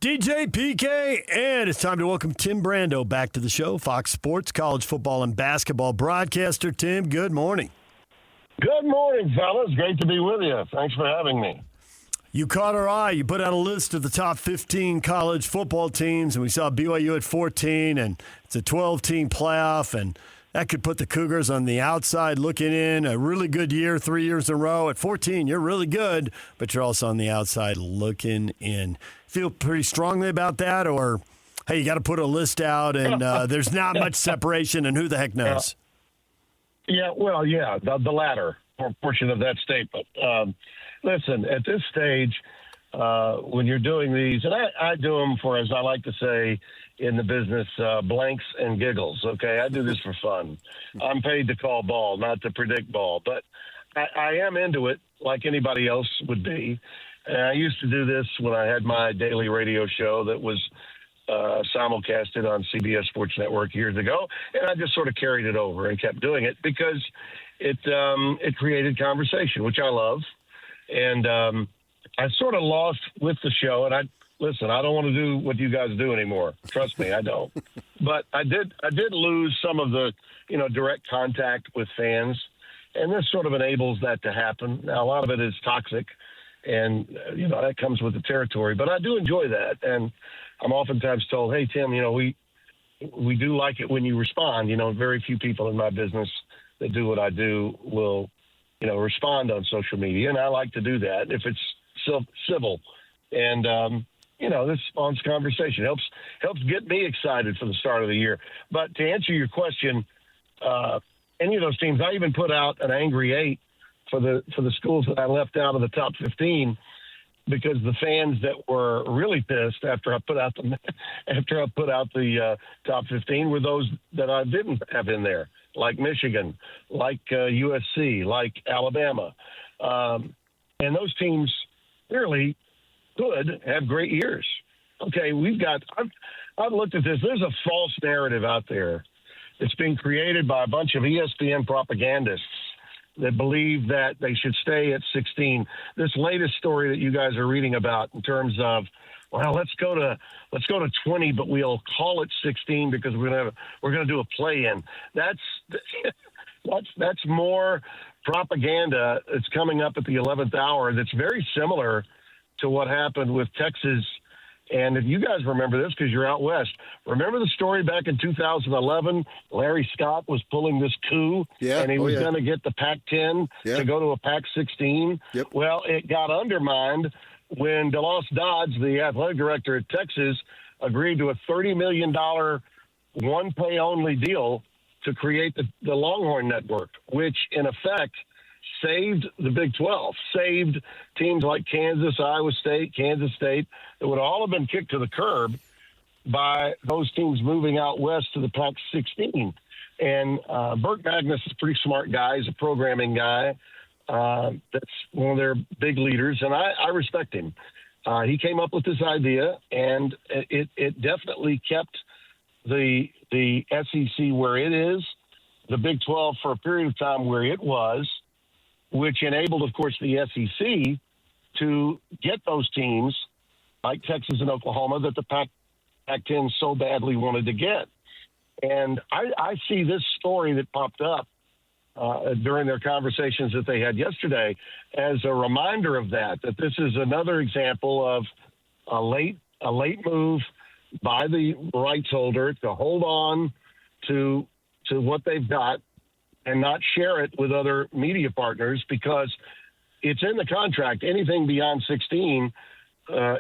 DJ PK, and it's time to welcome Tim Brando back to the show. Fox Sports college football and basketball broadcaster. Tim, good morning. Good morning, fellas. Great to be with you. Thanks for having me. You caught our eye. You put out a list of the top 15 college football teams, and we saw BYU at 14, and it's a 12-team playoff, and that could put the Cougars on the outside looking in. A really good year, 3 years in a row. At 14, you're really good, but you're also on the outside looking in. Feel pretty strongly about that, or, hey, you got to put a list out, and there's not much separation, and who the heck knows? The latter portion of that statement. Listen, at this stage, when you're doing these, and I do them for, as I like to say in the business, blanks and giggles, okay? I do this for fun. I'm paid to call ball, not to predict ball, but I am into it like anybody else would be. And I used to do this when I had my daily radio show that was simulcasted on CBS Sports Network years ago, and I just sort of carried it over and kept doing it because it created conversation, which I love. And I sort of lost with the show, and I don't want to do what you guys do anymore. Trust me, I don't. But I did lose some of the, direct contact with fans, and this sort of enables that to happen. Now, a lot of it is toxic, and, that comes with the territory. But I do enjoy that, and I'm oftentimes told, hey, Tim, we do like it when you respond. Very few people in my business that do what I do will, respond on social media, and I like to do that if it's civil. And, this spawns conversation, helps get me excited for the start of the year. But to answer your question, any of those teams, I even put out an angry 8 for the schools that I left out of the top 15 because the fans that were really pissed after I put out the top 15 were those that I didn't have in there, like Michigan, like USC, like Alabama. And those teams clearly could have great years. Okay, I've looked at this. There's a false narrative out there that's being created by a bunch of ESPN propagandists that believe that they should stay at 16. This latest story that you guys are reading about in terms of, well, let's go to 20, but we'll call it 16 because we're gonna do a play-in. That's more propaganda that's coming up at the 11th hour. That's very similar to what happened with Texas. And if you guys remember this, because you're out west, remember the story back in 2011? Larry Scott was pulling this coup, and he was going to get the Pac-10 to go to a Pac-16. Yep. Well, it got undermined when DeLoss Dodds, the athletic director at Texas, agreed to a $30 million one-pay-only deal to create the Longhorn Network, which, in effect, saved the Big 12, saved teams like Kansas, Iowa State, Kansas State, that would all have been kicked to the curb by those teams moving out west to the Pac-16. And Burt Magnus is a pretty smart guy. He's a programming guy. That's one of their big leaders, and I respect him. He came up with this idea, and it definitely kept the SEC where it is, the Big 12 for a period of time where it was, which enabled, of course, the SEC to get those teams like Texas and Oklahoma that the Pac-10 so badly wanted to get. And I see this story that popped up during their conversations that they had yesterday as a reminder of that this is another example of a late move by the rights holder to hold on to what they've got and not share it with other media partners because it's in the contract. Anything beyond 16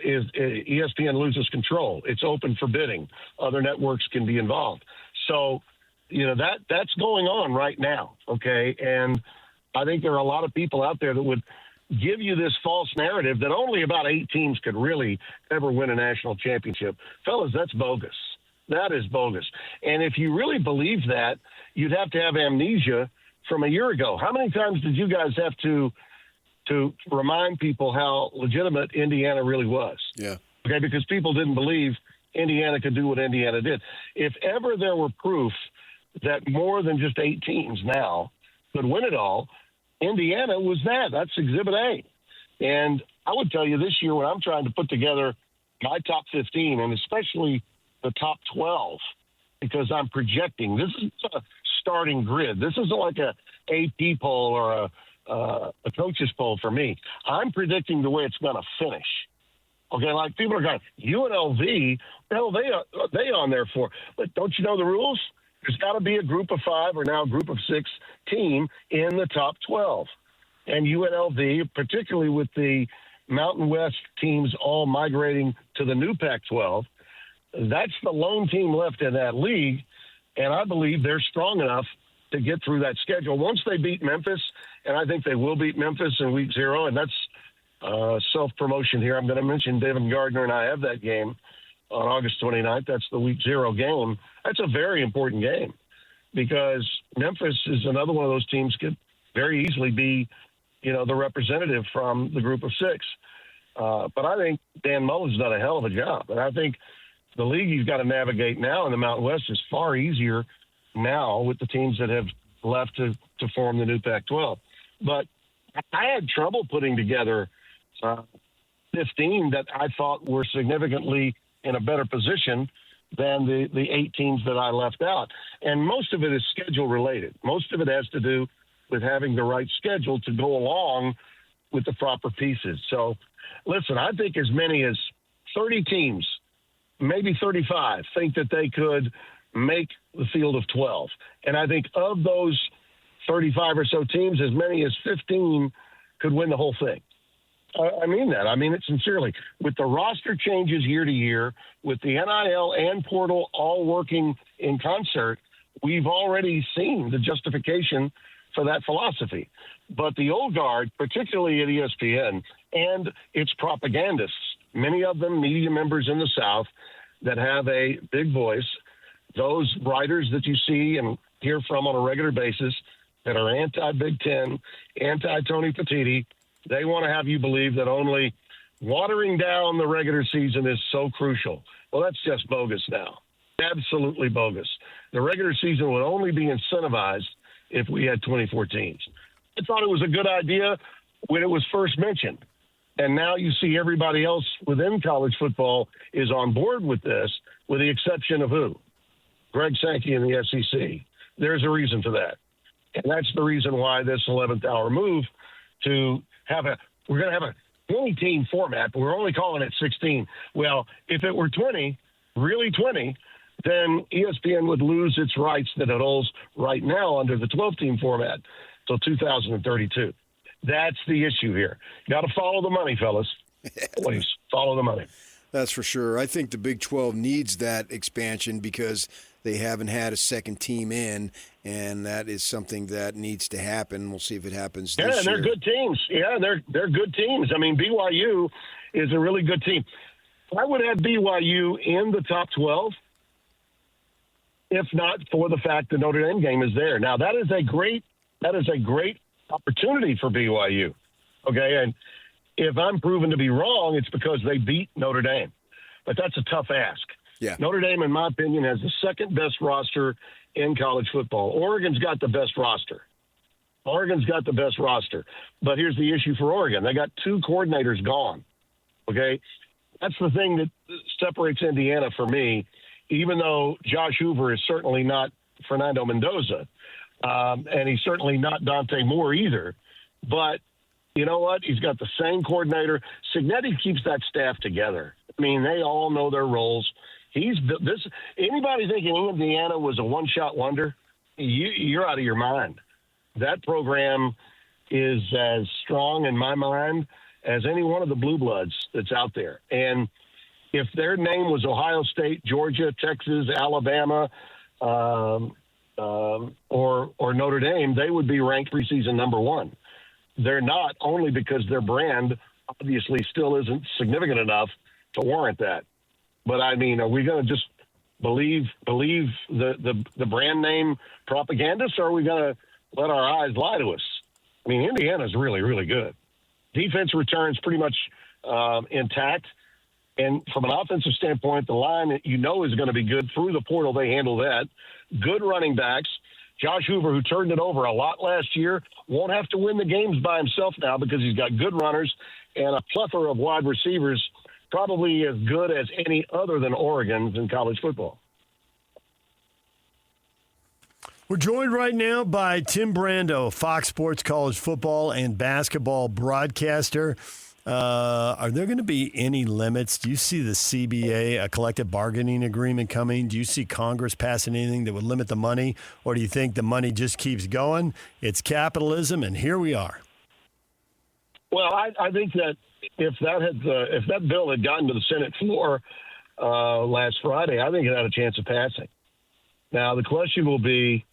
is ESPN loses control. It's open for bidding. Other networks can be involved. So, that's going on right now, okay? And I think there are a lot of people out there that would give you this false narrative that only about 8 teams could really ever win a national championship. Fellas, that's bogus. That is bogus. And if you really believe that, you'd have to have amnesia from a year ago. How many times did you guys have to remind people how legitimate Indiana really was? Yeah. Okay, because people didn't believe Indiana could do what Indiana did. If ever there were proof that more than just 8 teams now could win it all, Indiana was that. That's Exhibit A. And I would tell you this year when I'm trying to put together my top 15, and especially the top 12, because I'm projecting. This is a starting grid. This isn't like a AP poll or a coaches poll for me. I'm predicting the way it's going to finish. Okay, like people are going, UNLV, hell, they on there for. But don't you know the rules? There's got to be a group of 5 or now a group of 6 team in the top 12. And UNLV, particularly with the Mountain West teams all migrating to the new Pac-12, that's the lone team left in that league. And I believe they're strong enough to get through that schedule. Once they beat Memphis, and I think they will beat Memphis in week 0, and that's self-promotion here. I'm going to mention David Gardner and I have that game on August 29th. That's the week 0 game. That's a very important game because Memphis is another one of those teams could very easily be, the representative from the group of 6. But I think Dan Mullen's done a hell of a job. And I think the league he's got to navigate now in the Mountain West is far easier now with the teams that have left to form the new Pac-12. But I had trouble putting together 15 that I thought were significantly in a better position than the 8 teams that I left out. And most of it is schedule related. Most of it has to do with having the right schedule to go along with the proper pieces. So, listen, I think as many as 30 teams, maybe 35, think that they could make the field of 12. And I think of those 35 or so teams, as many as 15 could win the whole thing. I mean that. I mean it sincerely. With the roster changes year to year, with the NIL and portal all working in concert, we've already seen the justification for that philosophy. But the old guard, particularly at ESPN and its propagandists, many of them media members in the South that have a big voice, those writers that you see and hear from on a regular basis that are anti-Big Ten, anti-Tony Petitti, they want to have you believe that only watering down the regular season is so crucial. Well, that's just bogus now. Absolutely bogus. The regular season would only be incentivized if we had 24 teams. I thought it was a good idea when it was first mentioned. And now you see everybody else within college football is on board with this, with the exception of who? Greg Sankey and the SEC. There's a reason for that. And that's the reason why this 11th hour move to we're going to have a 20-team format, but we're only calling it 16. Well, if it were 20, really 20, then ESPN would lose its rights that it holds right now under the 12-team format till 2032. That's the issue here. Got to follow the money, fellas. Please follow the money. That's for sure. I think the Big 12 needs that expansion because they haven't had a second team in, and that is something that needs to happen. We'll see if it happens this year. Yeah, they're good teams. Yeah, they're good teams. I mean, BYU is a really good team. I would have BYU in the top 12 if not for the fact the Notre Dame game is there. Now, that is a great opportunity for BYU. Okay, and if I'm proven to be wrong, it's because they beat Notre Dame. But that's a tough ask. Yeah. Notre Dame, in my opinion, has the second best roster in college football. Oregon's got the best roster. But here's the issue for Oregon. They got 2 coordinators gone. Okay? That's the thing that separates Indiana for me, even though Josh Hoover is certainly not Fernando Mendoza, and he's certainly not Dante Moore either. But you know what? He's got the same coordinator. Signetti keeps that staff together. I mean, they all know their roles. Anybody thinking Indiana was a one-shot wonder, you're out of your mind. That program is as strong in my mind as any one of the blue bloods that's out there. And if their name was Ohio State, Georgia, Texas, Alabama, or Notre Dame, they would be ranked preseason number 1. They're not, only because their brand obviously still isn't significant enough to warrant that. But I mean, are we going to just believe the brand name propagandists, or are we going to let our eyes lie to us? I mean, Indiana's really, really good. Defense returns pretty much intact. And from an offensive standpoint, the line is going to be good through the portal. They handle that. Good running backs. Josh Hoover, who turned it over a lot last year, won't have to win the games by himself now because he's got good runners and a plethora of wide receivers probably as good as any other than Oregon's in college football. We're joined right now by Tim Brando, Fox Sports college football and basketball broadcaster. Are there going to be any limits? Do you see the CBA, a collective bargaining agreement, coming? Do you see Congress passing anything that would limit the money? Or do you think the money just keeps going? It's capitalism, and here we are. Well, I think that if that bill had gotten to the Senate floor last Friday, I think it had a chance of passing. Now, the question will be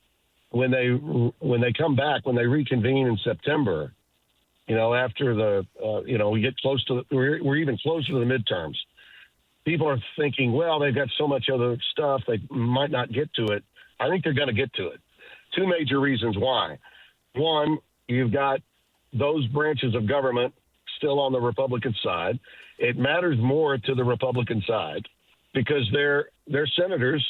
when they come back, when they reconvene in September, after we get close to we're even closer to the midterms. People are thinking, well, they've got so much other stuff, they might not get to it. I think they're going to get to it. Two major reasons why. One, you've got those branches of government still on the Republican side. It matters more to the Republican side because their senators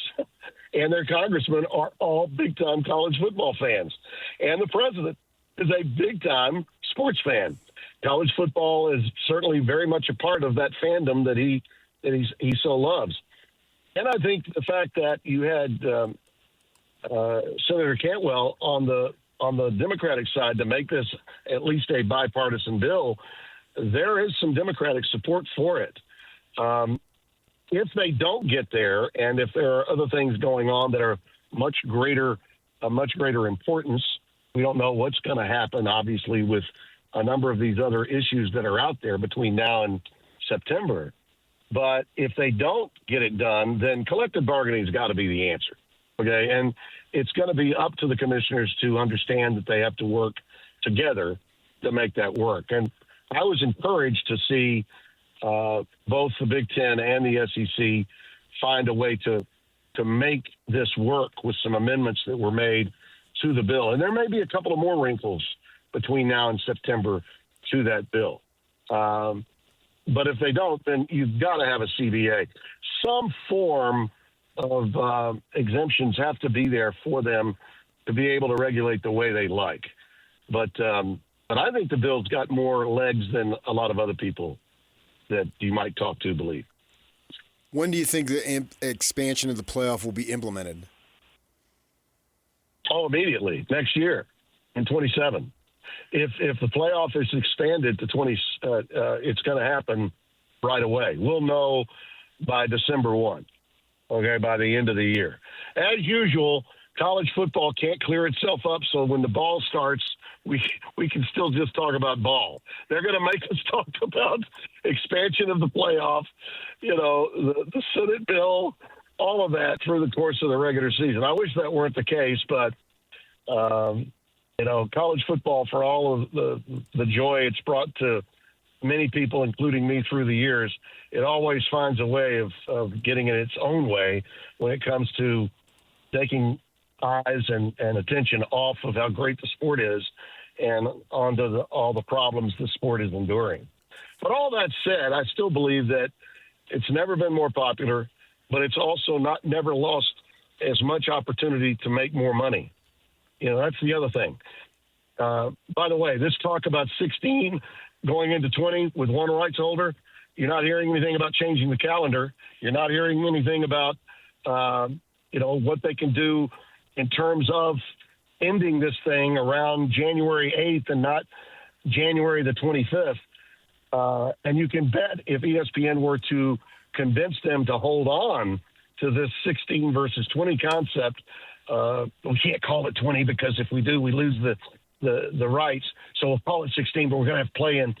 and their congressmen are all big-time college football fans. And the president is a big-time sports fan. College football is certainly very much a part of that fandom that he so loves. And I think the fact that you had Senator Cantwell on the Democratic side to make this at least a bipartisan bill, there is some Democratic support for it. If they don't get there, and if there are other things going on that are much greater importance, we don't know what's going to happen, obviously, with a number of these other issues that are out there between now and September. But if they don't get it done, then collective bargaining has got to be the answer. Okay, and it's going to be up to the commissioners to understand that they have to work together to make that work. And I was encouraged to see both the Big Ten and the SEC find a way to make this work with some amendments that were made to the bill. And there may be a couple of more wrinkles between now and September to that bill. But if they don't, then you've got to have a CBA. Some form of exemptions have to be there for them to be able to regulate the way they like. But I think the bill's got more legs than a lot of other people that you might talk to believe. When do you think the expansion of the playoff will be implemented? Oh, immediately. Next year in 27. If the playoff is expanded to 20, it's going to happen right away. We'll know by December 1, okay, by the end of the year. As usual, college football can't clear itself up, so when the ball starts, we can still just talk about ball. They're going to make us talk about expansion of the playoff, the Senate bill, all of that through the course of the regular season. I wish that weren't the case, but college football, for all of the joy it's brought to many people, including me, through the years, it always finds a way of getting in its own way when it comes to taking eyes and attention off of how great the sport is and onto all the problems the sport is enduring. But all that said, I still believe that it's never been more popular, but it's also never lost as much opportunity to make more money. That's the other thing. By the way, this talk about 16 going into 20 with one rights holder, you're not hearing anything about changing the calendar. You're not hearing anything about, what they can do in terms of ending this thing around January 8th and not January the 25th. And you can bet if ESPN were to convince them to hold on to this 16 versus 20 concept, we can't call it 20 because if we do, we lose the rights. So we'll call it 16, but we're going to have play-in.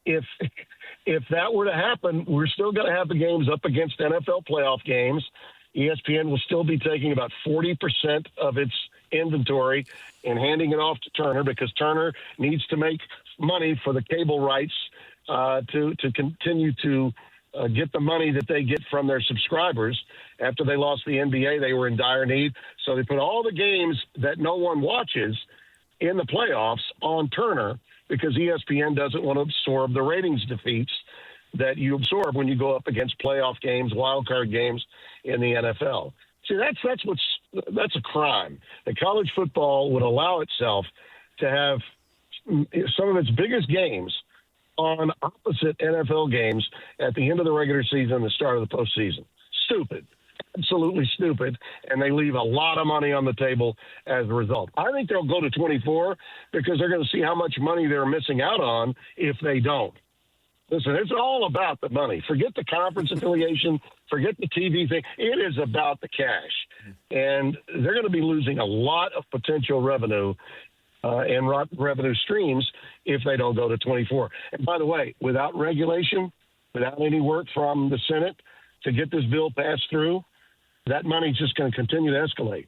If that were to happen, we're still going to have the games up against NFL playoff games. ESPN will still be taking about 40% of its inventory and handing it off to Turner because Turner needs to make money for the cable rights to continue to get the money that they get from their subscribers. After they lost the NBA, they were in dire need. So they put all the games that no one watches in the playoffs on Turner because ESPN doesn't want to absorb the ratings defeats that you absorb when you go up against playoff games, wild card games in the NFL. See, that's a crime. And college football would allow itself to have some of its biggest games on opposite NFL games at the end of the regular season and the start of the postseason. Stupid. Absolutely stupid. And they leave a lot of money on the table as a result. I think they'll go to 24 because they're going to see how much money they're missing out on if they don't. Listen, it's all about the money. Forget the conference affiliation. Forget the TV thing. It is about the cash. And they're going to be losing a lot of potential revenue and revenue streams if they don't go to 24. And by the way, without regulation, without any work from the Senate to get this bill passed through, that money's just going to continue to escalate.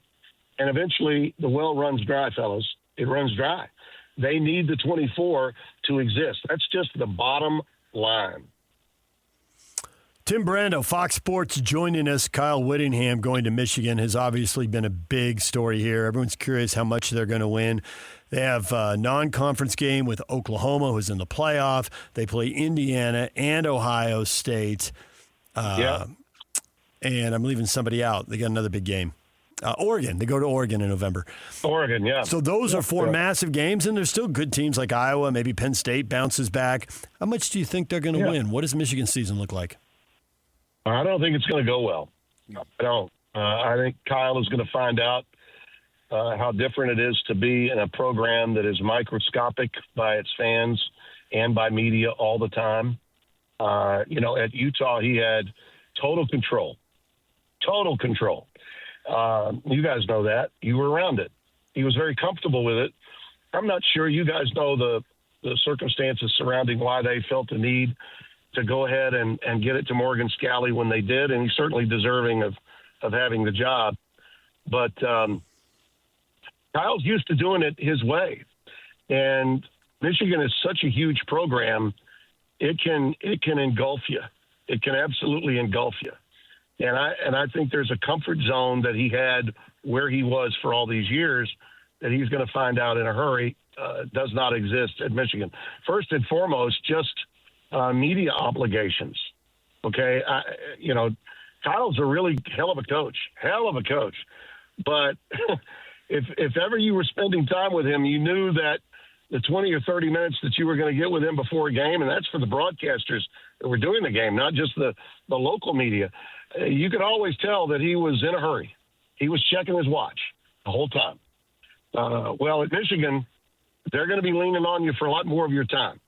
And eventually the well runs dry, fellas. It runs dry. They need the 24 to exist. That's just the bottom line. Tim Brando, Fox Sports, joining us. Kyle Whittingham going to Michigan has obviously been a big story here. Everyone's curious how much they're going to win. They have a non-conference game with Oklahoma, who's in the playoff. They play Indiana and Ohio State. And I'm leaving somebody out. They got another big game. Oregon. They go to Oregon in November. Oregon, yeah. So those are four massive games, and there's still good teams like Iowa. Maybe Penn State bounces back. How much do you think they're going to win? What does Michigan's season look like? I don't think it's going to go well. I don't. I think Kyle is going to find out how different it is to be in a program that is microscopic by its fans and by media all the time. At Utah, he had total control. Total control. You guys know that. You were around it. He was very comfortable with it. I'm not sure you guys know the circumstances surrounding why they felt the need to go ahead and get it to Morgan Scalley when they did, and he's certainly deserving of having the job. But Kyle's used to doing it his way. And Michigan is such a huge program, it can engulf you. It can absolutely engulf you. And I think there's a comfort zone that he had where he was for all these years that he's going to find out in a hurry does not exist at Michigan. First and foremost, just media obligations. Okay. Kyle's a really hell of a coach. But if ever you were spending time with him, you knew that the 20 or 30 minutes that you were going to get with him before a game, and that's for the broadcasters that were doing the game, not just the local media, you could always tell that he was in a hurry. He was checking his watch the whole time. Well, at Michigan, they're going to be leaning on you for a lot more of your time.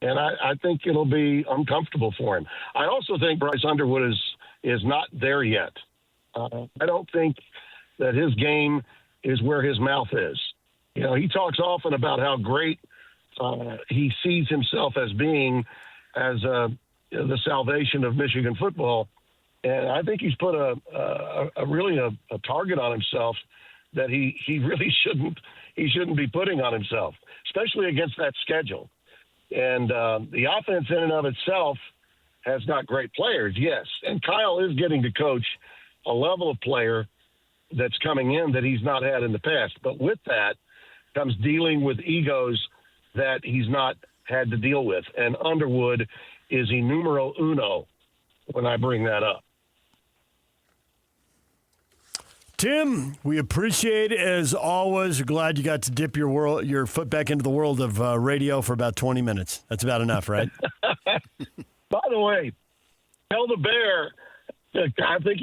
And I think it'll be uncomfortable for him. I also think Bryce Underwood is not there yet. I don't think that his game is where his mouth is. He talks often about how great he sees himself as being as the salvation of Michigan football. And I think he's put a target on himself that he really shouldn't be putting on himself, especially against that schedule. And the offense in and of itself has not great players, yes. And Kyle is getting to coach a level of player that's coming in that he's not had in the past. But with that comes dealing with egos that he's not had to deal with. And Underwood is a numero uno when I bring that up. Tim, we appreciate it as always. We're glad you got to dip your foot back into the world of radio for about 20 minutes. That's about enough, right? By the way, tell the Bear, I think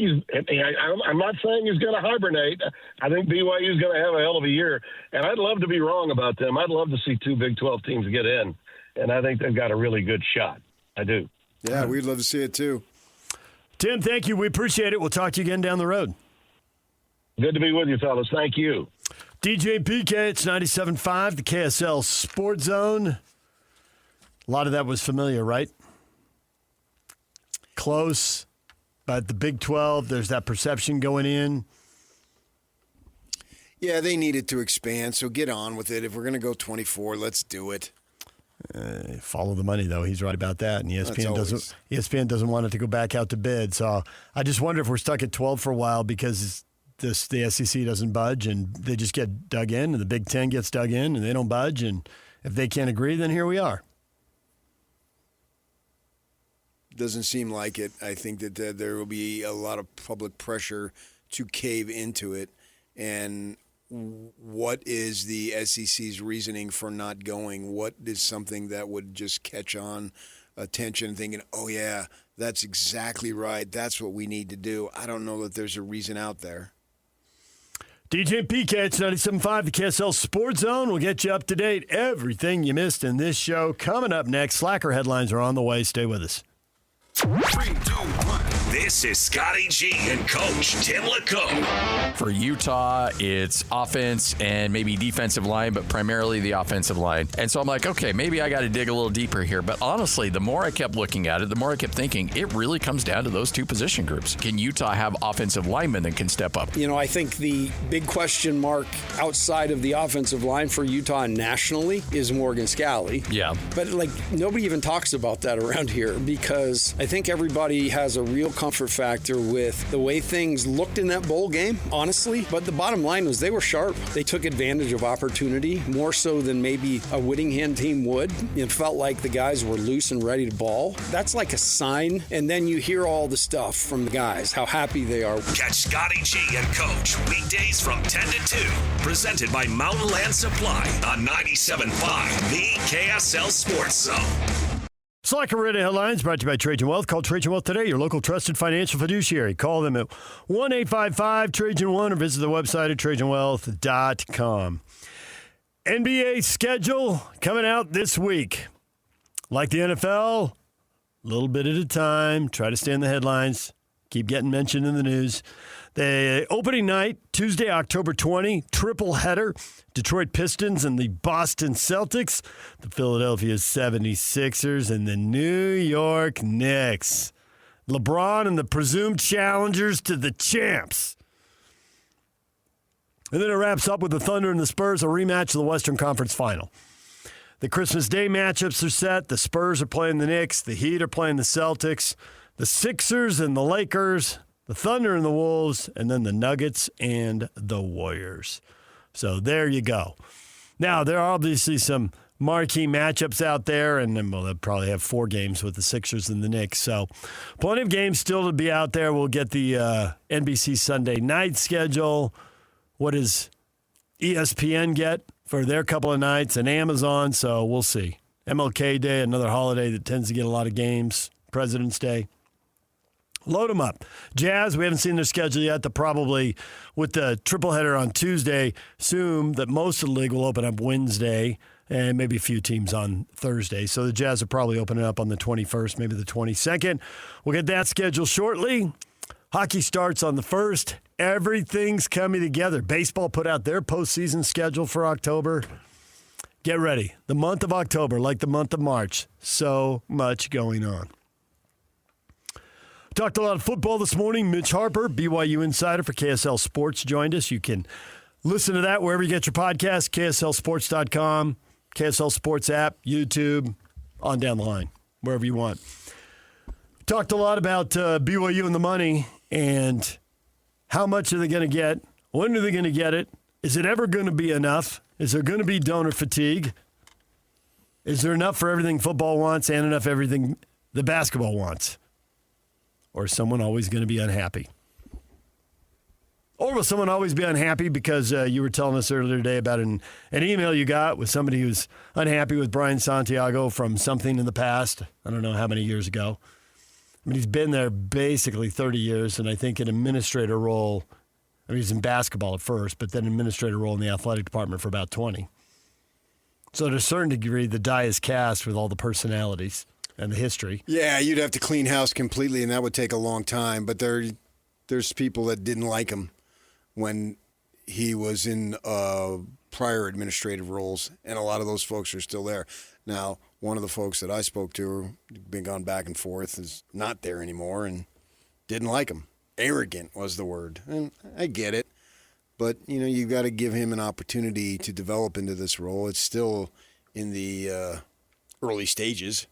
I'm not saying he's going to hibernate. I think BYU is going to have a hell of a year. And I'd love to be wrong about them. I'd love to see two Big 12 teams get in. And I think they've got a really good shot. I do. Yeah, we'd love to see it too. Tim, thank you. We appreciate it. We'll talk to you again down the road. Good to be with you, fellas. Thank you. DJ PK, it's 97.5, the KSL Sports Zone. A lot of that was familiar, right? Close, but the Big 12, there's that perception going in. Yeah, they needed to expand, so get on with it. If we're going to go 24, let's do it. Follow the money, though. He's right about that. And ESPN doesn't want it to go back out to bid. So I just wonder if we're stuck at 12 for a while because the SEC doesn't budge and they just get dug in, and the Big Ten gets dug in and they don't budge. And if they can't agree, then here we are. Doesn't seem like it. I think that there will be a lot of public pressure to cave into it. And what is the SEC's reasoning for not going? What is something that would just catch on attention, thinking, oh, yeah, that's exactly right. That's what we need to do. I don't know that there's a reason out there. DJ and PK, it's 97.5, the KSL Sports Zone. We'll get you up to date. Everything you missed in this show coming up next. Slacker headlines are on the way. Stay with us. 3, 2, 1. This is Scotty G and Coach Tim LeComb. For Utah, it's offense and maybe defensive line, but primarily the offensive line. And so I'm like, okay, maybe I got to dig a little deeper here. But honestly, the more I kept looking at it, the more I kept thinking, it really comes down to those two position groups. Can Utah have offensive linemen that can step up? You know, I think the big question mark outside of the offensive line for Utah nationally is Morgan Scalley. Yeah. But, nobody even talks about that around here because I think everybody has a real comfort factor with the way things looked in that bowl game, honestly. But the bottom line was they were sharp. They took advantage of opportunity more so than maybe a Whittingham team would. It felt like the guys were loose and ready to ball. That's like a sign. And then you hear all the stuff from the guys, how happy they are. Catch Scotty G and Coach weekdays from 10 to 2. Presented by Mountain Land Supply on 97.5, the KSL Sports Zone. Slacker Radio Headlines brought to you by Trajan Wealth. Call Trajan Wealth today, your local trusted financial fiduciary. Call them at 1-855-TRAJAN1 or visit the website at TrajanWealth.com. NBA schedule coming out this week. Like the NFL, a little bit at a time. Try to stay in the headlines. Keep getting mentioned in the news. The opening night, Tuesday, October 20, triple header. Detroit Pistons and the Boston Celtics. The Philadelphia 76ers and the New York Knicks. LeBron and the presumed challengers to the champs. And then it wraps up with the Thunder and the Spurs, a rematch of the Western Conference Final. The Christmas Day matchups are set. The Spurs are playing the Knicks. The Heat are playing the Celtics. The Sixers and the Lakers. The Thunder and the Wolves. And then the Nuggets and the Warriors. So there you go. Now, there are obviously some marquee matchups out there, and then they'll probably have 4 games with the Sixers and the Knicks. So plenty of games still to be out there. We'll get the NBC Sunday night schedule. What does ESPN get for their couple of nights, and Amazon? So we'll see. MLK Day, another holiday that tends to get a lot of games. President's Day. Load them up. Jazz, we haven't seen their schedule yet. They'll probably, with the triple header on Tuesday, assume that most of the league will open up Wednesday and maybe a few teams on Thursday. So the Jazz are probably opening up on the 21st, maybe the 22nd. We'll get that schedule shortly. Hockey starts on the 1st. Everything's coming together. Baseball put out their postseason schedule for October. Get ready. The month of October, like the month of March, so much going on. Talked a lot of football this morning. Mitch Harper, BYU insider for KSL Sports, joined us. You can listen to that wherever you get your podcast, KSLSports.com, KSL Sports app, YouTube, on down the line, wherever you want. Talked a lot about BYU and the money and how much are they going to get? When are they going to get it? Is it ever going to be enough? Is there going to be donor fatigue? Is there enough for everything football wants and enough for everything the basketball wants? Or is someone always going to be unhappy? Or will someone always be unhappy because you were telling us earlier today about an email you got with somebody who's unhappy with Brian Santiago from something in the past? I don't know how many years ago. I mean, he's been there basically 30 years, and I think an administrator role. I mean, he's in basketball at first, but then administrator role in the athletic department for about 20. So to a certain degree, the die is cast with all the personalities and the history. Yeah, you'd have to clean house completely, and that would take a long time. But there's people that didn't like him when he was in prior administrative roles, and a lot of those folks are still there. Now, one of the folks that I spoke to, been gone back and forth, is not there anymore and didn't like him. Arrogant was the word. And I get it. But, you got to give him an opportunity to develop into this role. It's still in the early stages.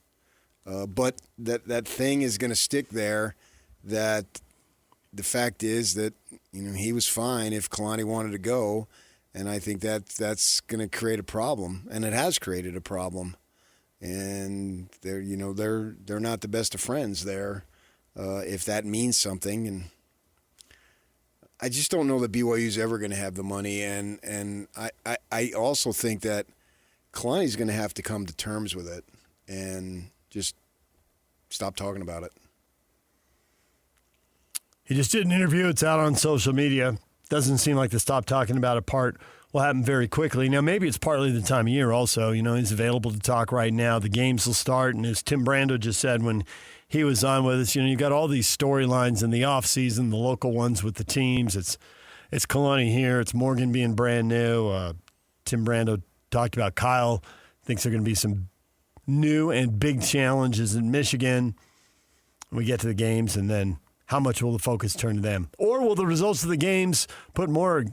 But that thing is going to stick there, that the fact is that, he was fine if Kalani wanted to go. And I think that's going to create a problem. And it has created a problem. And they're not the best of friends there, if that means something. And I just don't know that BYU's ever going to have the money, and I also think that Kalani's going to have to come to terms with it and just stop talking about it. He just did an interview. It's out on social media. Doesn't seem like the stop talking about it part will happen very quickly. Now, maybe it's partly the time of year also. You know, he's available to talk right now. The games will start, and as Tim Brando just said when he was on with us, you know, you got all these storylines in the offseason, the local ones with the teams. It's Kalani here. It's Morgan being brand new. Tim Brando talked about Kyle. Thinks there are going to be some new and big challenges in Michigan. We get to the games, and then how much will the focus turn to them? Or will the results of the games put more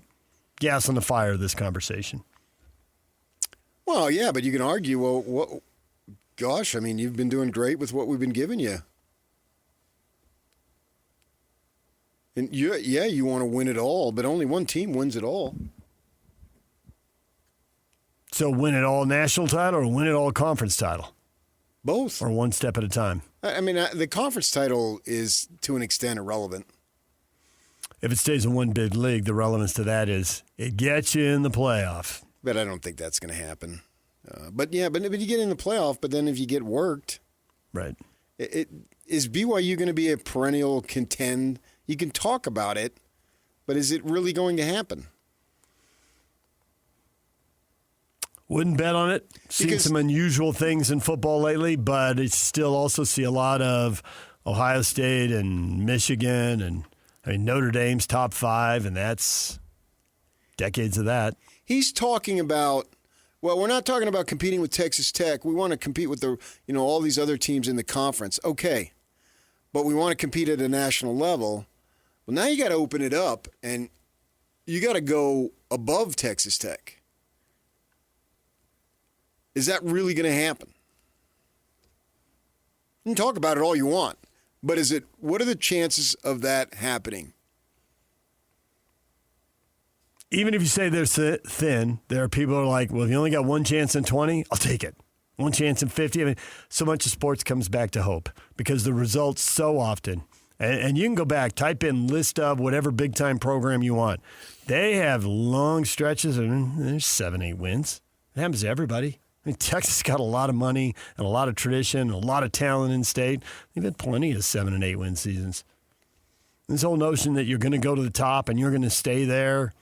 gas on the fire of this conversation? Well, yeah, but you can argue, well, gosh, I mean, you've been doing great with what we've been giving you. And you want to win it all, but only one team wins it all. So win it all national title or win it all conference title? Both. Or one step at a time? I mean, the conference title is, to an extent, irrelevant. If it stays in one big league, the relevance to that is it gets you in the playoff. But I don't think that's going to happen. But you get in the playoff, but then if you get worked. Right. Is BYU going to be a perennial contend? You can talk about it, but is it really going to happen? Wouldn't bet on it. Seen some unusual things in football lately, but I still also see a lot of Ohio State and Michigan, and I mean Notre Dame's top 5, and that's decades of that. He's talking about, well, we're not talking about competing with Texas Tech. We want to compete with all these other teams in the conference. Okay, but we want to compete at a national level. Well, now you got to open it up, and you got to go above Texas Tech. Is that really going to happen? You can talk about it all you want, but what are the chances of that happening? Even if you say they're thin, there are people who are like, well, if you only got one chance in 20, I'll take it. One chance in 50. I mean, so much of sports comes back to hope because the results so often, and you can go back, type in list of whatever big-time program you want. They have long stretches, and there's 7-8 wins. It happens to everybody. I mean, Texas got a lot of money and a lot of tradition and a lot of talent in state. They've had plenty of 7 and 8 win seasons. This whole notion that you're going to go to the top and you're going to stay there,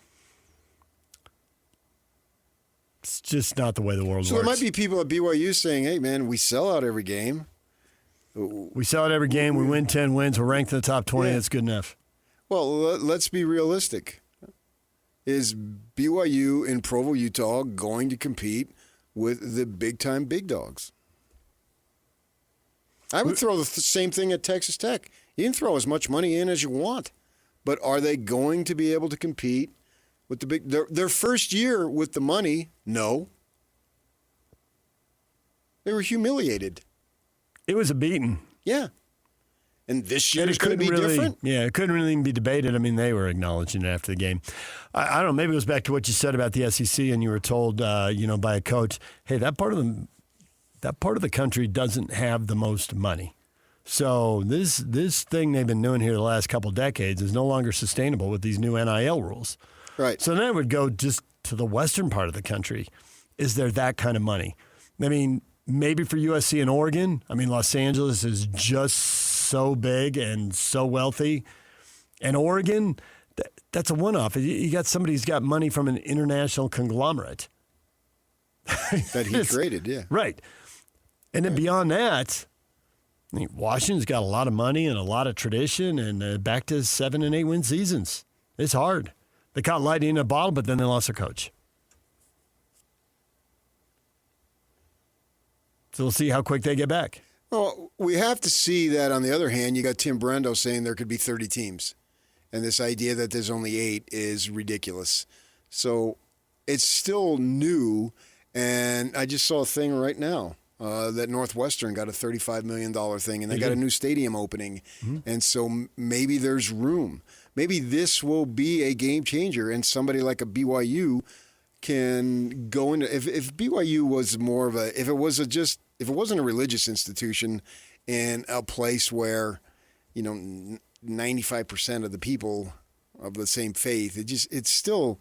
it's just not the way the world works. So there might be people at BYU saying, hey, man, we sell out every game. We sell out every game. We win 10 wins. We're ranked in the top 20. Yeah. That's good enough. Well, let's be realistic. Is BYU in Provo, Utah going to compete with the big-time big dogs? I would throw the same thing at Texas Tech. You can throw as much money in as you want, but are they going to be able to compete with the big? Their first year with the money, no. They were humiliated. It was a beating. Yeah. And this year is going to be different? Yeah, it couldn't really even be debated. I mean, they were acknowledging it after the game. I don't know, maybe it goes back to what you said about the SEC, and you were told, by a coach, hey, that part of the country doesn't have the most money. So this thing they've been doing here the last couple decades is no longer sustainable with these new NIL rules. Right. So then it would go just to the western part of the country. Is there that kind of money? I mean, maybe for USC and Oregon. I mean, Los Angeles is just so big and so wealthy. And Oregon, that's a one-off. You got somebody who's got money from an international conglomerate. That he created, yeah. Right. And then beyond that, I mean, Washington's got a lot of money and a lot of tradition and back to 7 and 8 win seasons. It's hard. They caught lightning in a bottle, but then they lost their coach. So we'll see how quick they get back. Well, we have to see that, on the other hand, you got Tim Brando saying there could be 30 teams. And this idea that there's only 8 is ridiculous. So it's still new. And I just saw a thing right now that Northwestern got a $35 million thing, and they got a new stadium opening. Mm-hmm. And so maybe there's room. Maybe this will be a game changer, and somebody like a BYU can go into. If BYU was more of a, if it wasn't a religious institution and a place where, 95% of the people of the same faith. It's still,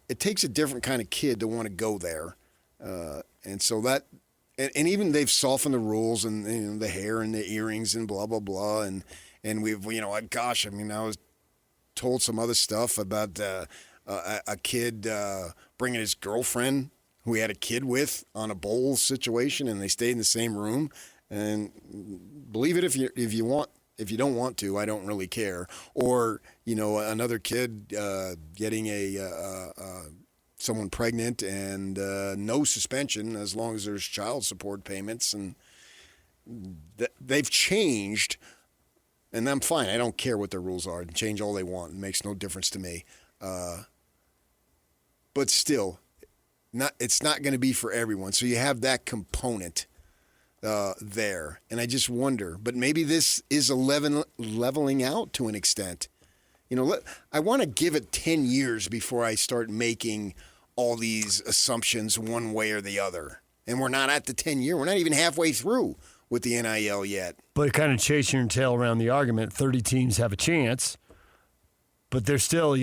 it takes a different kind of kid to want to go there. And so that, and even they've softened the rules and the hair and the earrings and blah, blah, blah. And we've, gosh, I mean, I was told some other stuff about a kid bringing his girlfriend who he had a kid with on a bowl situation, and they stayed in the same room. And believe it if you want. If you don't want to, I don't really care. Or, another kid getting someone pregnant and no suspension as long as there's child support payments. And they've changed, and I'm fine. I don't care what their rules are. They change all they want. It makes no difference to me. But still, it's not going to be for everyone. So you have that component there. And I just wonder, but maybe this is a leveling out to an extent. I want to give it 10 years before I start making all these assumptions one way or the other. And we're not at the 10-year. We're not even halfway through with the NIL yet. But kind of chasing your tail around the argument, 30 teams have a chance, but they're still,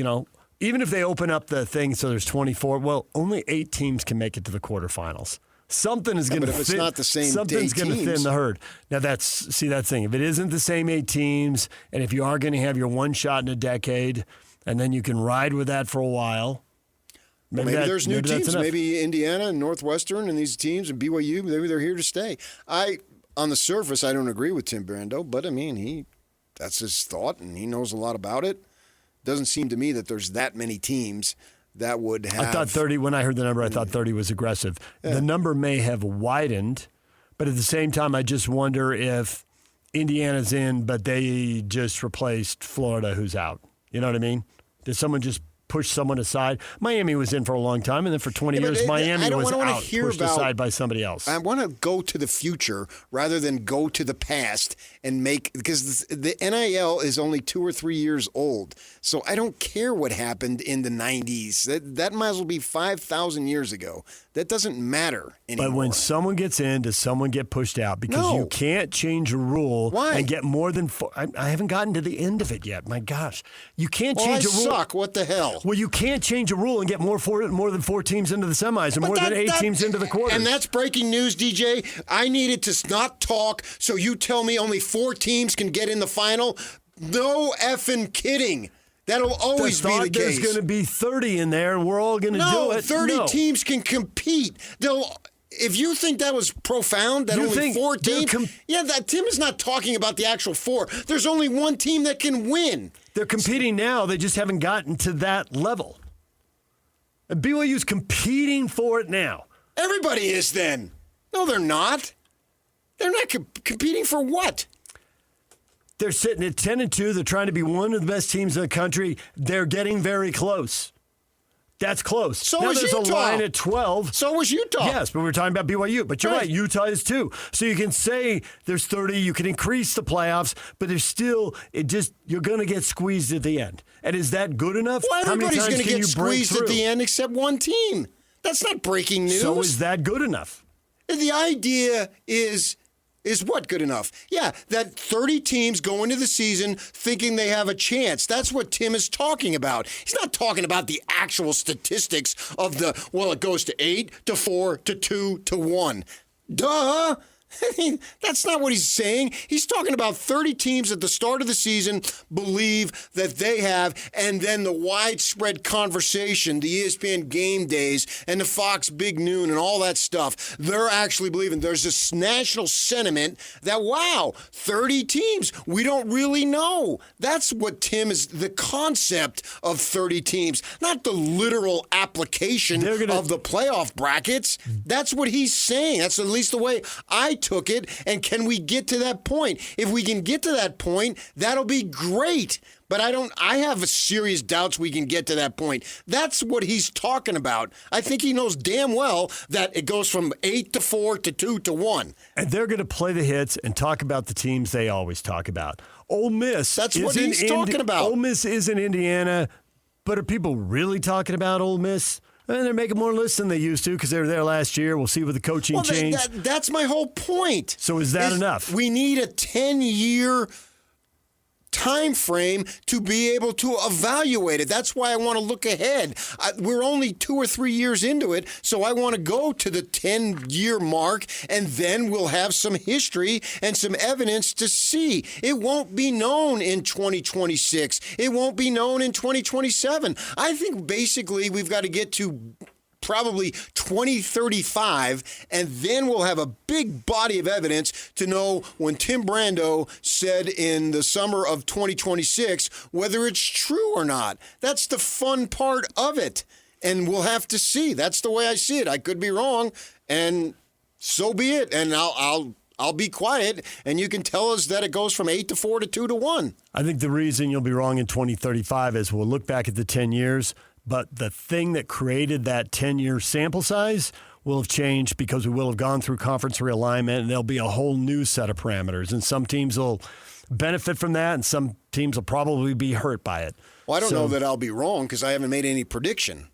even if they open up the thing so there's 24, well, only 8 teams can make it to the quarterfinals. Something is going to fit. But if it's not the same something's going to thin the herd. Now that's the thing. If it isn't the same 8 teams, and if you are going to have your one shot in a decade, and then you can ride with that for a while. Maybe there's new teams. Maybe Indiana and Northwestern and these teams and BYU. Maybe they're here to stay. On the surface, I don't agree with Tim Brando, but I mean that's his thought, and he knows a lot about it. Doesn't seem to me that there's that many teams that would have. I thought 30, when I heard the number, I thought 30 was aggressive. Yeah. The number may have widened, but at the same time, I just wonder if Indiana's in, but they just replaced Florida, who's out. You know what I mean? Did someone just push someone aside? Miami was in for a long time, and then for 20 years, Miami was out, pushed aside by somebody else. I want to go to the future rather than go to the past and because the NIL is only 2 or 3 years old. So I don't care what happened in the 90s. That might as well be 5,000 years ago. That doesn't matter anymore. But when someone gets in, does someone get pushed out? Because you can't change a rule and get more than 4. I haven't gotten to the end of it yet. My gosh. You can't change a rule. I suck. What the hell? Well, you can't change a rule and get more than 4 teams into the semis or more than 8 teams into the quarters. And that's breaking news, DJ. I needed to not talk, so you tell me only 4 teams can get in the final? No effing kidding. That'll always be the case. There's going to be 30 in there, and we're all going to do it. 30 teams can compete. If you think that was profound, that only 4 teams... Tim is not talking about the actual 4. There's only 1 team that can win. They're competing now. They just haven't gotten to that level. And BYU's competing for it now. Everybody is then. No, they're not. They're not competing for what? They're sitting at 10-2. They're trying to be one of the best teams in the country. They're getting very close. That's close. So now was there's Utah. a line at 12. So was Utah. Yes, but we're talking about BYU. But you're right. Utah is too. So you can say there's 30. You can increase the playoffs, but there's still you're going to get squeezed at the end. And is that good enough? Well, everybody's going to get squeezed at the end except 1 team. That's not breaking news. So is that good enough? The idea is what good enough? Yeah, that 30 teams go into the season thinking they have a chance. That's what Tim is talking about. He's not talking about the actual statistics of it goes to 8 to 4 to 2 to 1. Duh. That's not what he's saying. He's talking about 30 teams at the start of the season believe that they have, and then the widespread conversation, the ESPN game days and the Fox Big Noon and all that stuff. They're actually believing there's this national sentiment that, 30 teams, we don't really know. That's what Tim is, the concept of 30 teams, not the literal application of the playoff brackets. That's what he's saying. That's at least the way I took it, and can we get to that point? If we can get to that point, that'll be great. But I have serious doubts we can get to that point. That's what he's talking about. I think he knows damn well that it goes from 8 to 4 to 2 to 1. And they're going to play the hits and talk about the teams they always talk about. Ole Miss. That's what he's talking about. Ole Miss is in Indiana, but are people really talking about Ole Miss? And they're making more lists than they used to because they were there last year. We'll see with the coaching change. That's my whole point. So is that enough? We need a 10-year time frame to be able to evaluate it. That's why I want to look ahead. We're only 2 or 3 years into it, so I want to go to the 10-year mark, and then we'll have some history and some evidence to see. It won't be known in 2026. It won't be known in 2027. I think basically we've got to get to probably 2035, and then we'll have a big body of evidence to know when Tim Brando said in the summer of 2026 whether it's true or not. That's the fun part of it, and we'll have to see. That's the way I see it. I could be wrong, and so be it. And I'll be quiet, and you can tell us that it goes from 8-4 to 2-1. I think the reason you'll be wrong in 2035 is we'll look back at the 10 years, but the thing that created that 10-year sample size will have changed because we will have gone through conference realignment, and there'll be a whole new set of parameters. And some teams will benefit from that, and some teams will probably be hurt by it. Well, I don't know that I'll be wrong because I haven't made any prediction.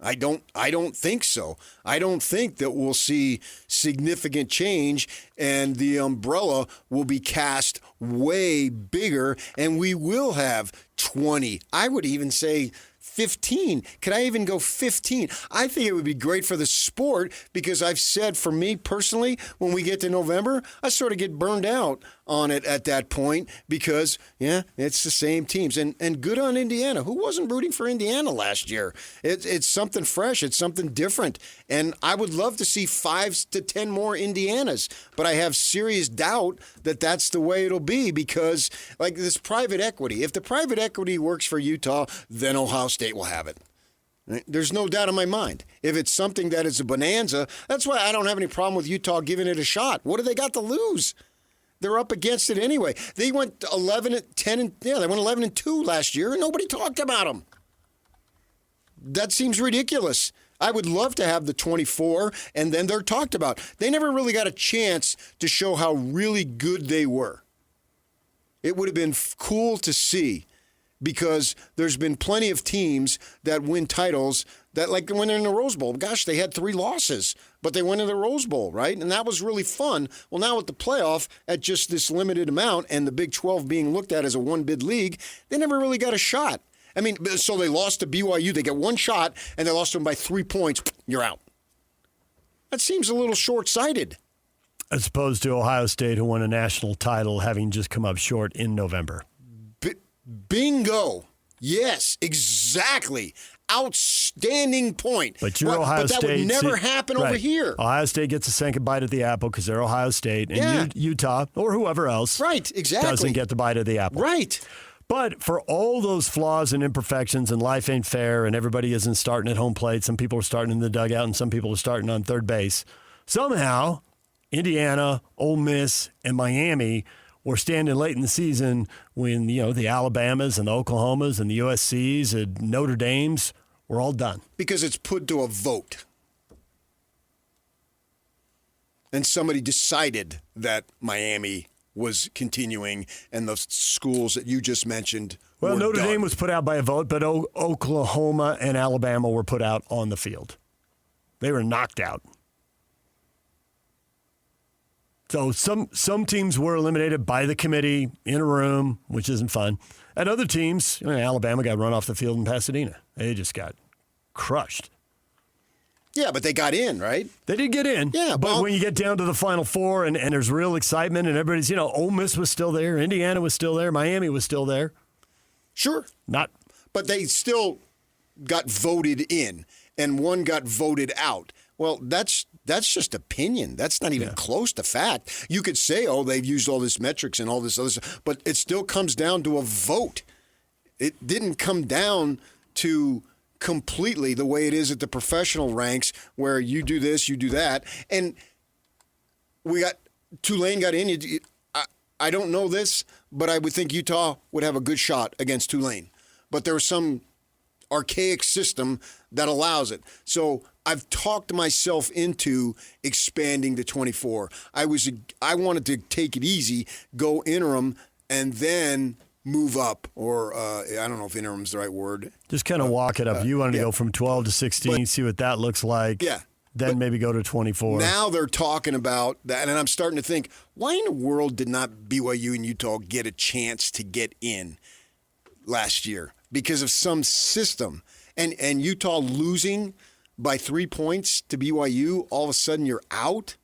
I don't think so. I don't think that we'll see significant change and the umbrella will be cast way bigger and we will have 20. I would even say 15. Could I even go 15? I think it would be great for the sport because I've said for me personally, when we get to November, I sort of get burned out on it at that point because, yeah, it's the same teams. And good on Indiana. Who wasn't rooting for Indiana last year? It's something fresh. It's something different. And I would love to see 5 to 10 more Indianas. But I have serious doubt that that's the way it'll be because, like this private equity, if the private equity works for Utah, then Ohio State will have it. There's no doubt in my mind. If it's something that is a bonanza, that's why I don't have any problem with Utah giving it a shot. What do they got to lose? They're up against it anyway. They went 11-10 they went 11-2 last year, and nobody talked about them. That seems ridiculous. I would love to have the 24, and then they're talked about. They never really got a chance to show how really good they were. It would have been cool to see because there's been plenty of teams that win titles that, like when they're in the Rose Bowl, gosh, they had 3 losses, but they went to the Rose Bowl, right? And that was really fun. Well, now with the playoff at just this limited amount and the Big 12 being looked at as a one-bid league, they never really got a shot. I mean, so they lost to BYU. They get one shot, and they lost to them by 3 points. You're out. That seems a little short-sighted. As opposed to Ohio State, who won a national title, having just come up short in November. Bingo. Yes, exactly. Outstanding point. But you're Ohio State. But that would never happen over here. Ohio State gets a second bite at the apple because they're Ohio State. And Utah, or whoever else, right, exactly, doesn't get the bite of the apple. Right. But for all those flaws and imperfections, and life ain't fair, and everybody isn't starting at home plate, some people are starting in the dugout, and some people are starting on third base, somehow Indiana, Ole Miss, and Miami were standing late in the season when, the Alabamas and the Oklahomas and the USCs and Notre Dames were all done. Because it's put to a vote. And somebody decided that Miami was continuing and the schools that you just mentioned were Notre done. Dame was put out by a vote, but Oklahoma and Alabama were put out on the field. They were knocked out. So some teams were eliminated by the committee in a room, which isn't fun. And other teams, Alabama got run off the field in Pasadena. They just got crushed. Yeah, but they got in, right? They did get in. Yeah, but when you get down to the Final Four and there's real excitement and everybody's, Ole Miss was still there, Indiana was still there, Miami was still there. Sure. But they still got voted in, and one got voted out. Well, that's just opinion. That's not even close to fact. You could say, they've used all this metrics and all this other stuff, but it still comes down to a vote. It didn't come down to completely the way it is at the professional ranks where you do this, you do that. And Tulane got in. I don't know this, but I would think Utah would have a good shot against Tulane. But there's some archaic system that allows it. So I've talked myself into expanding to 24. I wanted to take it easy, go interim, and then move up. Or I don't know if interim's the right word. Just kind of walk it up. You wanted to go from 12 to 16, see what that looks like. Yeah. then maybe go to 24. Now they're talking about that, and I'm starting to think, why in the world did not BYU and Utah get a chance to get in last year? Because of some system. And Utah losing by 3 points to BYU, all of a sudden you're out?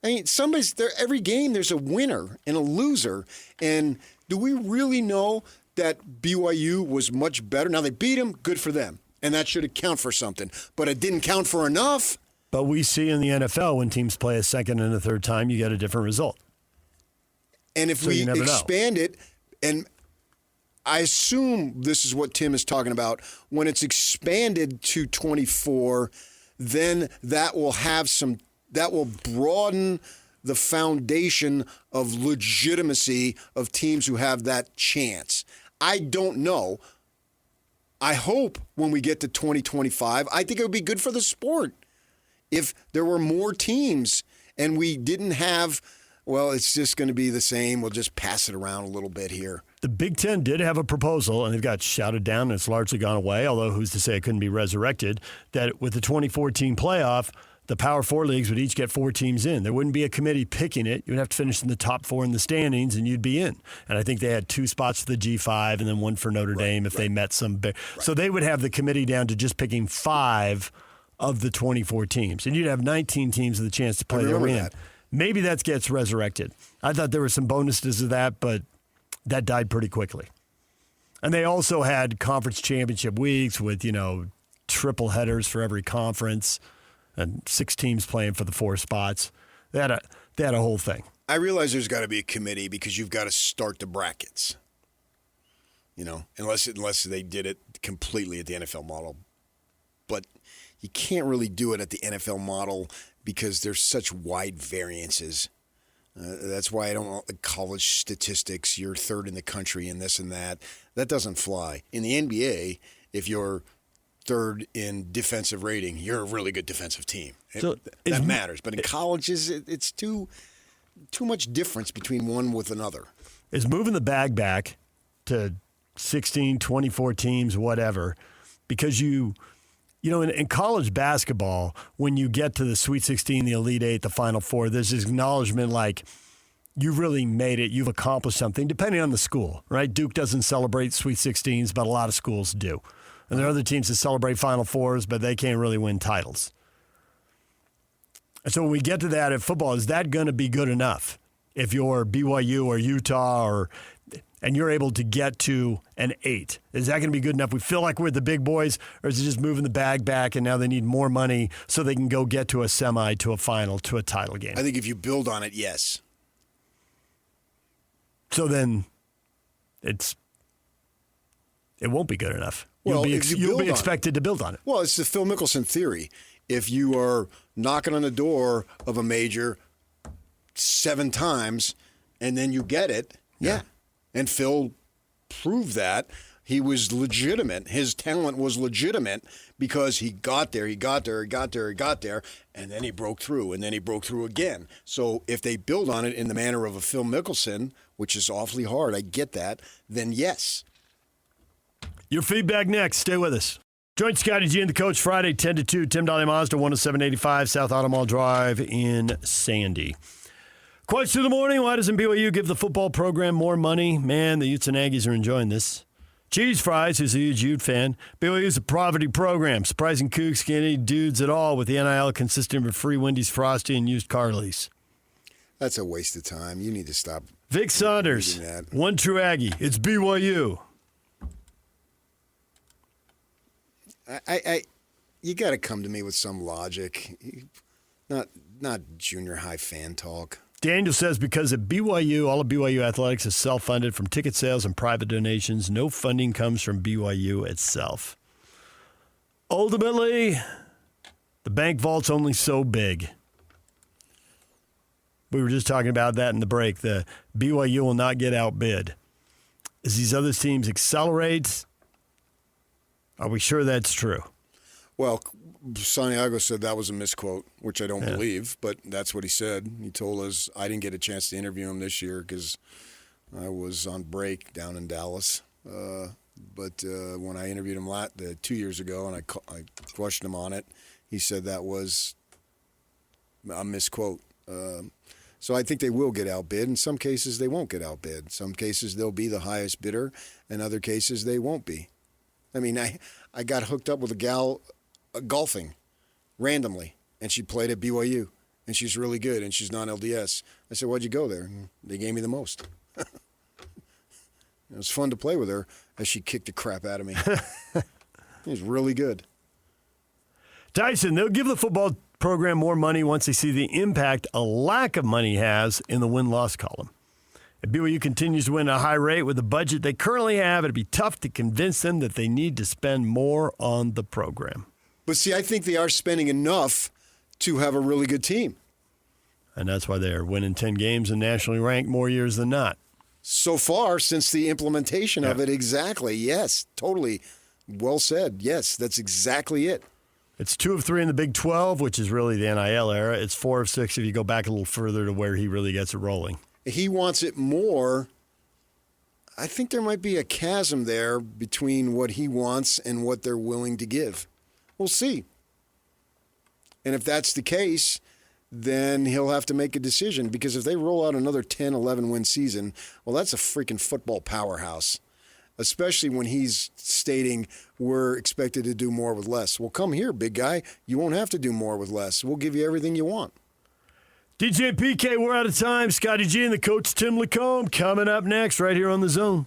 I mean, somebody's there. Every game there's a winner and a loser. And do we really know that BYU was much better? Now, they beat them, good for them. And that should count for something. But it didn't count for enough. But we see in the NFL when teams play a second and a third time, you get a different result. And if we expand it, and I assume this is what Tim is talking about, when it's expanded to 24, then that will broaden the foundation of legitimacy of teams who have that chance. I don't know. I hope when we get to 2025, I think it would be good for the sport if there were more teams and we didn't have, well, it's just going to be the same. We'll just pass it around a little bit here. The Big Ten did have a proposal, and it got shouted down, and it's largely gone away, although who's to say it couldn't be resurrected, that with the 2014 playoff, the Power Four leagues would each get 4 teams in. There wouldn't be a committee picking it. You would have to finish in the top 4 in the standings, and you'd be in. And I think they had 2 spots for the G5 and then 1 for Notre Dame if they met some big. Right. So they would have the committee down to just picking 5 of the 24 teams. And you'd have 19 teams with a chance to play their win. That. Maybe that gets resurrected. I thought there were some bonuses to that, but that died pretty quickly. And they also had conference championship weeks with, triple headers for every conference. And 6 teams playing for the 4 spots. They had a whole thing. I realize there's got to be a committee because you've got to start the brackets. Unless they did it completely at the NFL model. But you can't really do it at the NFL model because there's such wide variances. That's why I don't want college statistics. You're third in the country and this and that. That doesn't fly. In the NBA, if you're third in defensive rating, you're a really good defensive team. So that matters. But in colleges, it's too much difference between one with another. Is moving the bag back to 16, 24 teams, whatever, because in college basketball, when you get to the Sweet 16, the Elite Eight, the Final Four, there's this acknowledgement like you really made it, you've accomplished something, depending on the school, right? Duke doesn't celebrate Sweet 16s, but a lot of schools do. And there are other teams that celebrate Final Fours, but they can't really win titles. And so when we get to that in football, is that going to be good enough? If you're BYU or Utah and you're able to get to an 8, is that going to be good enough? We feel like we're the big boys, or is it just moving the bag back and now they need more money so they can go get to a semi, to a final, to a title game? I think if you build on it, yes. So then it won't be good enough. You'll be expected to build on it. Well, it's the Phil Mickelson theory. If you are knocking on the door of a major 7 times and then you get it, yeah. And Phil proved that. He was legitimate. His talent was legitimate because he got there, and then he broke through, and then he broke through again. So if they build on it in the manner of a Phil Mickelson, which is awfully hard, I get that, then yes. Your feedback next. Stay with us. Join Scotty G and the Coach Friday, 10 to 2. Tim Dahle Mazda, 10785 South Auto Mall Drive in Sandy. Question of the morning. Why doesn't BYU give the football program more money? Man, the Utes and Aggies are enjoying this. Cheese Fries, who's a huge Ute fan. BYU's a poverty program. Surprising Cougs can't eat dudes at all with the NIL consisting of free Wendy's Frosty and used car lease. That's a waste of time. You need to stop. Vic Saunders, one true Aggie. It's BYU. You got to come to me with some logic, not junior high fan talk. Daniel says because at BYU, all of BYU athletics is self-funded from ticket sales and private donations. No funding comes from BYU itself. Ultimately, the bank vault's only so big. We were just talking about that in the break. The BYU will not get outbid. As these other teams accelerate, are we sure that's true? Well, Santiago said that was a misquote, which I don't believe, but that's what he said. He told us I didn't get a chance to interview him this year because I was on break down in Dallas. But when I interviewed him 2 years ago and I questioned him on it, he said that was a misquote. So I think they will get outbid. In some cases, they won't get outbid. In some cases, they'll be the highest bidder. In other cases, they won't be. I mean, I got hooked up with a gal golfing randomly, and she played at BYU, and she's really good, and she's non-LDS. I said, why'd you go there? And they gave me the most. It was fun to play with her as she kicked the crap out of me. It was really good. Tyson, they'll give the football program more money once they see the impact a lack of money has in the win-loss column. If BYU continues to win at a high rate with the budget they currently have, it'd be tough to convince them that they need to spend more on the program. But see, I think they are spending enough to have a really good team. And that's why they're winning 10 games and nationally ranked more years than not. So far, since the implementation of it, exactly. Yes, totally. Well said. Yes, that's exactly it. It's 2 of 3 in the Big 12, which is really the NIL era. It's 4 of 6 if you go back a little further to where he really gets it rolling. He wants it more. I think there might be a chasm there between what he wants and what they're willing to give. We'll see. And if that's the case, then he'll have to make a decision, because if they roll out another 10, 11-win season, well, that's a freaking football powerhouse, especially when he's stating we're expected to do more with less. Well, come here, big guy. You won't have to do more with less. We'll give you everything you want. DJ and PK, we're out of time. Scotty G and the coach Tim Lacombe coming up next right here on The Zone.